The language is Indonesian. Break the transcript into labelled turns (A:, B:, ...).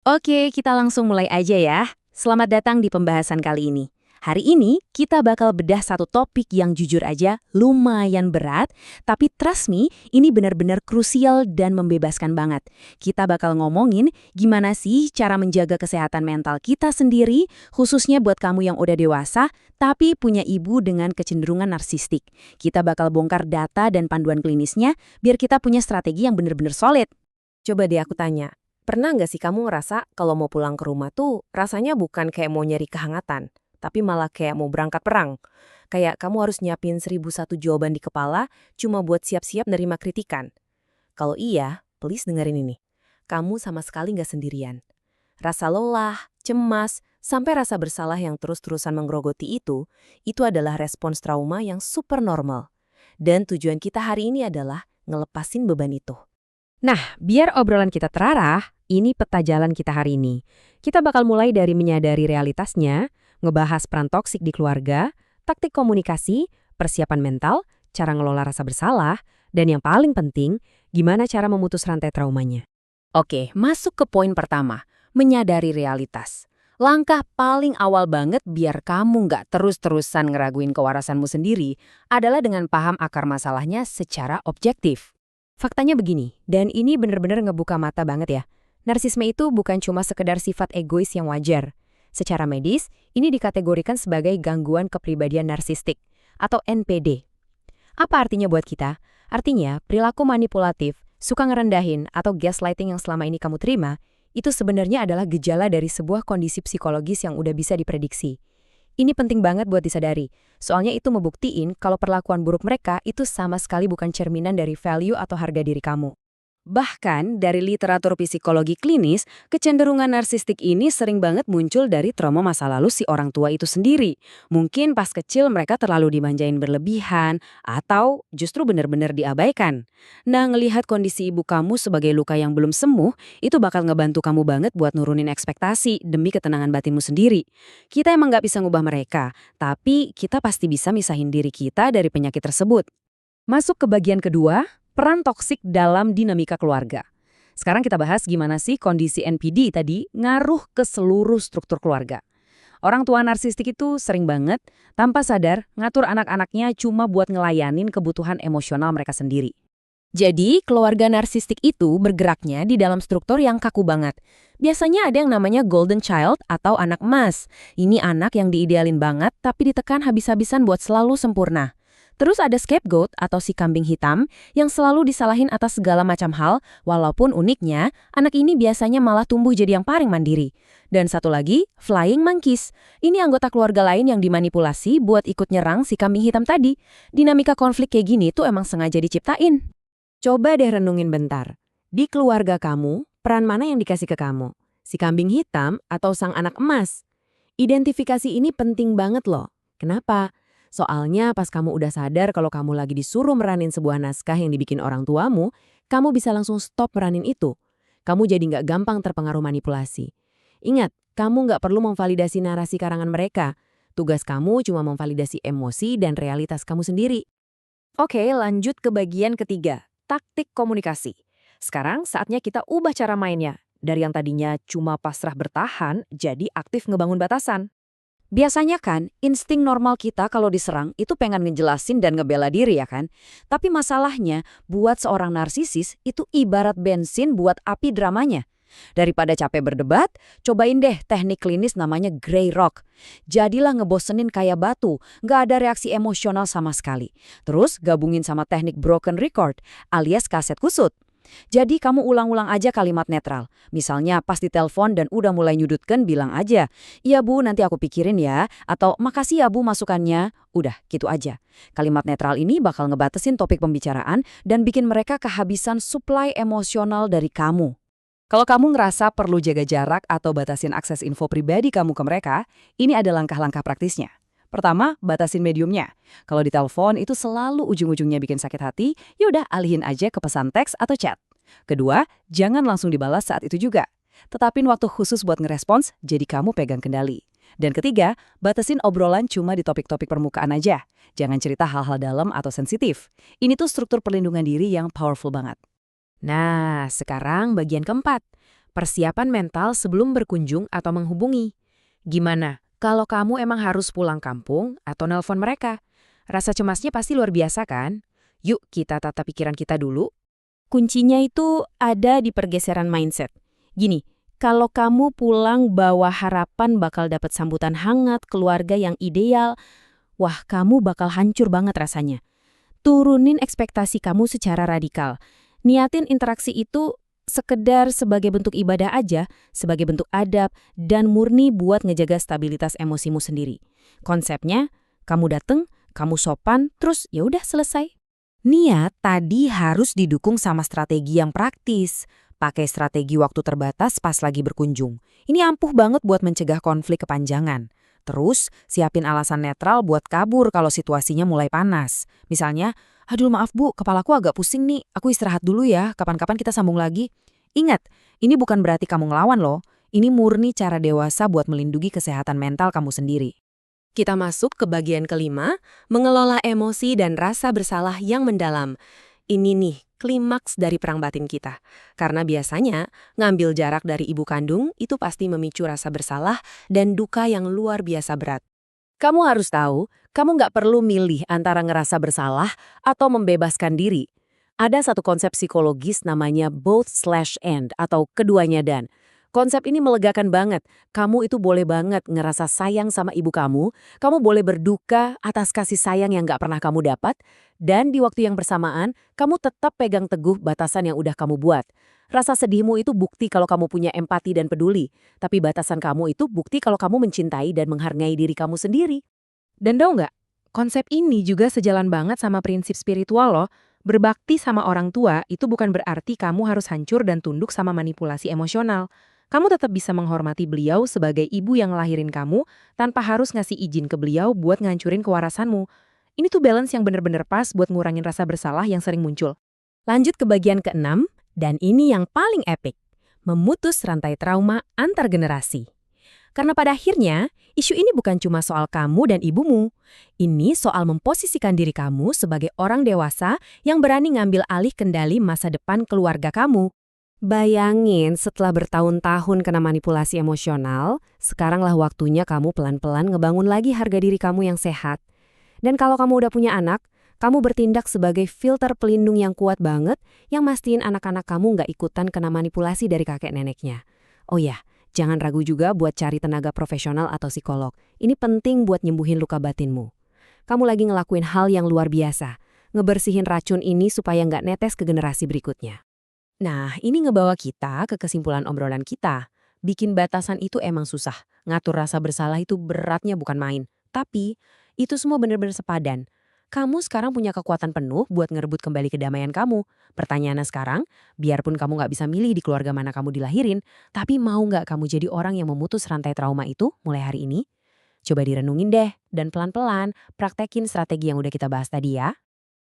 A: Oke, kita langsung mulai aja ya. Selamat datang di pembahasan kali ini. Hari ini kita bakal bedah satu topik yang jujur aja lumayan berat, tapi trust me, ini benar-benar krusial dan membebaskan banget. Kita bakal ngomongin gimana sih cara menjaga kesehatan mental kita sendiri, khususnya buat kamu yang udah dewasa, tapi punya ibu dengan kecenderungan narsistik. Kita bakal bongkar data dan panduan klinisnya, biar kita punya strategi yang benar-benar solid.
B: Coba deh aku tanya, pernah nggak sih kamu ngerasa kalau mau pulang ke rumah tuh rasanya bukan kayak mau nyari kehangatan, tapi malah kayak mau berangkat perang? Kayak kamu harus nyiapin 1001 jawaban di kepala cuma buat siap-siap nerima kritikan. Kalau iya, please dengerin ini. Kamu sama sekali nggak sendirian. Rasa lelah, cemas, sampai rasa bersalah yang terus-terusan menggerogoti itu adalah respons trauma yang super normal. Dan tujuan kita hari ini adalah ngelepasin beban itu.
A: Nah, biar obrolan kita terarah, ini peta jalan kita hari ini. Kita bakal mulai dari menyadari realitasnya, ngebahas peran toksik di keluarga, taktik komunikasi, persiapan mental, cara ngelola rasa bersalah, dan yang paling penting, gimana cara memutus rantai traumanya. Oke, masuk ke poin pertama, menyadari realitas. Langkah paling awal banget biar kamu nggak terus-terusan ngeraguin kewarasanmu sendiri adalah dengan paham akar masalahnya secara objektif. Faktanya begini, dan ini benar-benar ngebuka mata banget ya. Narsisme itu bukan cuma sekedar sifat egois yang wajar. Secara medis, ini dikategorikan sebagai gangguan kepribadian narsistik atau NPD. Apa artinya buat kita? Artinya, perilaku manipulatif, suka ngerendahin, atau gaslighting yang selama ini kamu terima, itu sebenarnya adalah gejala dari sebuah kondisi psikologis yang udah bisa diprediksi. Ini penting banget buat disadari, soalnya itu membuktiin kalau perlakuan buruk mereka itu sama sekali bukan cerminan dari value atau harga diri kamu. Bahkan dari literatur psikologi klinis, kecenderungan narsistik ini sering banget muncul dari trauma masa lalu si orang tua itu sendiri. Mungkin pas kecil mereka terlalu dimanjain berlebihan, atau justru benar-benar diabaikan. Nah, ngelihat kondisi ibu kamu sebagai luka yang belum sembuh, itu bakal ngebantu kamu banget buat nurunin ekspektasi demi ketenangan batinmu sendiri. Kita emang nggak bisa ngubah mereka, tapi kita pasti bisa misahin diri kita dari penyakit tersebut. Masuk ke bagian kedua, peran toksik dalam dinamika keluarga. Sekarang kita bahas gimana sih kondisi NPD tadi ngaruh ke seluruh struktur keluarga. Orang tua narsistik itu sering banget, tanpa sadar, ngatur anak-anaknya cuma buat ngelayanin kebutuhan emosional mereka sendiri. Jadi, keluarga narsistik itu bergeraknya di dalam struktur yang kaku banget. Biasanya ada yang namanya golden child atau anak emas. Ini anak yang diidealin banget tapi ditekan habis-habisan buat selalu sempurna. Terus ada scapegoat atau si kambing hitam yang selalu disalahin atas segala macam hal, walaupun uniknya, anak ini biasanya malah tumbuh jadi yang paling mandiri. Dan satu lagi, flying monkeys. Ini anggota keluarga lain yang dimanipulasi buat ikut nyerang si kambing hitam tadi. Dinamika konflik kayak gini tuh emang sengaja diciptain. Coba deh renungin bentar. Di keluarga kamu, peran mana yang dikasih ke kamu? Si kambing hitam atau sang anak emas? Identifikasi ini penting banget loh. Kenapa? Soalnya pas kamu udah sadar kalau kamu lagi disuruh meranin sebuah naskah yang dibikin orang tuamu, kamu bisa langsung stop meranin itu. Kamu jadi nggak gampang terpengaruh manipulasi. Ingat, kamu nggak perlu memvalidasi narasi karangan mereka. Tugas kamu cuma memvalidasi emosi dan realitas kamu sendiri. Oke, lanjut ke bagian ketiga, taktik komunikasi. Sekarang saatnya kita ubah cara mainnya. Dari yang tadinya cuma pasrah bertahan, jadi aktif ngebangun batasan. Biasanya kan, insting normal kita kalau diserang itu pengen ngejelasin dan ngebela diri ya kan? Tapi masalahnya, buat seorang narsisis itu ibarat bensin buat api dramanya. Daripada capek berdebat, cobain deh teknik klinis namanya Grey Rock. Jadilah ngebosenin kayak batu, nggak ada reaksi emosional sama sekali. Terus gabungin sama teknik broken record alias kaset kusut. Jadi kamu ulang-ulang aja kalimat netral. Misalnya pas ditelepon dan udah mulai nyudutkan bilang aja, "Iya Bu, nanti aku pikirin ya." Atau "Makasih ya Bu masukannya." Udah, gitu aja. Kalimat netral ini bakal ngebatasin topik pembicaraan dan bikin mereka kehabisan suplai emosional dari kamu. Kalau kamu ngerasa perlu jaga jarak atau batasin akses info pribadi kamu ke mereka, ini ada langkah-langkah praktisnya. Pertama, batasin mediumnya. Kalau di telepon itu selalu ujung-ujungnya bikin sakit hati, yaudah alihin aja ke pesan teks atau chat. Kedua, jangan langsung dibalas saat itu juga. Tetapin waktu khusus buat ngerespons, jadi kamu pegang kendali. Dan ketiga, batasin obrolan cuma di topik-topik permukaan aja. Jangan cerita hal-hal dalam atau sensitif. Ini tuh struktur perlindungan diri yang powerful banget. Nah, sekarang bagian keempat. persiapan mental sebelum berkunjung atau menghubungi. Gimana kalau kamu emang harus pulang kampung atau nelpon mereka? Rasa cemasnya pasti luar biasa kan? Yuk kita tata pikiran kita dulu.
B: Kuncinya itu ada di pergeseran mindset. Gini, kalau kamu pulang bawa harapan bakal dapat sambutan hangat, keluarga yang ideal, wah kamu bakal hancur banget rasanya. Turunin ekspektasi kamu secara radikal. Niatin interaksi itu sekedar sebagai bentuk ibadah aja, sebagai bentuk adab, dan murni buat ngejaga stabilitas emosimu sendiri. Konsepnya, kamu dateng, kamu sopan, terus ya udah selesai.
A: Niat tadi harus didukung sama strategi yang praktis. Pakai strategi waktu terbatas pas lagi berkunjung. Ini ampuh banget buat mencegah konflik kepanjangan. Terus, siapin alasan netral buat kabur kalau situasinya mulai panas. Misalnya, aduh maaf bu, kepalaku agak pusing nih, aku istirahat dulu ya, kapan-kapan kita sambung lagi. Ingat, ini bukan berarti kamu ngelawan loh. Ini murni cara dewasa buat melindungi kesehatan mental kamu sendiri.
B: Kita masuk ke bagian kelima, mengelola emosi dan rasa bersalah yang mendalam. Ini nih, klimaks dari perang batin kita. Karena biasanya, ngambil jarak dari ibu kandung itu pasti memicu rasa bersalah dan duka yang luar biasa berat. Kamu harus tahu, kamu nggak perlu milih antara ngerasa bersalah atau membebaskan diri. Ada satu konsep psikologis namanya both/and atau keduanya dan. Konsep ini melegakan banget. Kamu itu boleh banget ngerasa sayang sama ibu kamu boleh berduka atas kasih sayang yang gak pernah kamu dapat, dan di waktu yang bersamaan, kamu tetap pegang teguh batasan yang udah kamu buat. Rasa sedihmu itu bukti kalau kamu punya empati dan peduli, tapi batasan kamu itu bukti kalau kamu mencintai dan menghargai diri kamu sendiri.
A: Dan tau nggak, konsep ini juga sejalan banget sama prinsip spiritual loh. Berbakti sama orang tua itu bukan berarti kamu harus hancur dan tunduk sama manipulasi emosional. Kamu tetap bisa menghormati beliau sebagai ibu yang ngelahirin kamu tanpa harus ngasih izin ke beliau buat ngancurin kewarasanmu. Ini tuh balance yang bener-bener pas buat ngurangin rasa bersalah yang sering muncul.
B: Lanjut ke bagian keenam, dan ini yang paling epik. Memutus rantai trauma antar generasi. Karena pada akhirnya, isu ini bukan cuma soal kamu dan ibumu. Ini soal memposisikan diri kamu sebagai orang dewasa yang berani ngambil alih kendali masa depan keluarga kamu. Bayangin setelah bertahun-tahun kena manipulasi emosional, sekaranglah waktunya kamu pelan-pelan ngebangun lagi harga diri kamu yang sehat. Dan kalau kamu udah punya anak, kamu bertindak sebagai filter pelindung yang kuat banget yang mastiin anak-anak kamu nggak ikutan kena manipulasi dari kakek neneknya. Oh ya, jangan ragu juga buat cari tenaga profesional atau psikolog. Ini penting buat nyembuhin luka batinmu. Kamu lagi ngelakuin hal yang luar biasa, ngebersihin racun ini supaya nggak netes ke generasi berikutnya. Nah, ini ngebawa kita ke kesimpulan obrolan kita. Bikin batasan itu emang susah. Ngatur rasa bersalah itu beratnya bukan main. Tapi, itu semua benar-benar sepadan. Kamu sekarang punya kekuatan penuh buat ngerebut kembali kedamaian kamu. Pertanyaannya sekarang, biarpun kamu nggak bisa milih di keluarga mana kamu dilahirin, tapi mau nggak kamu jadi orang yang memutus rantai trauma itu mulai hari ini? Coba direnungin deh, dan pelan-pelan praktekin strategi yang udah kita bahas tadi ya.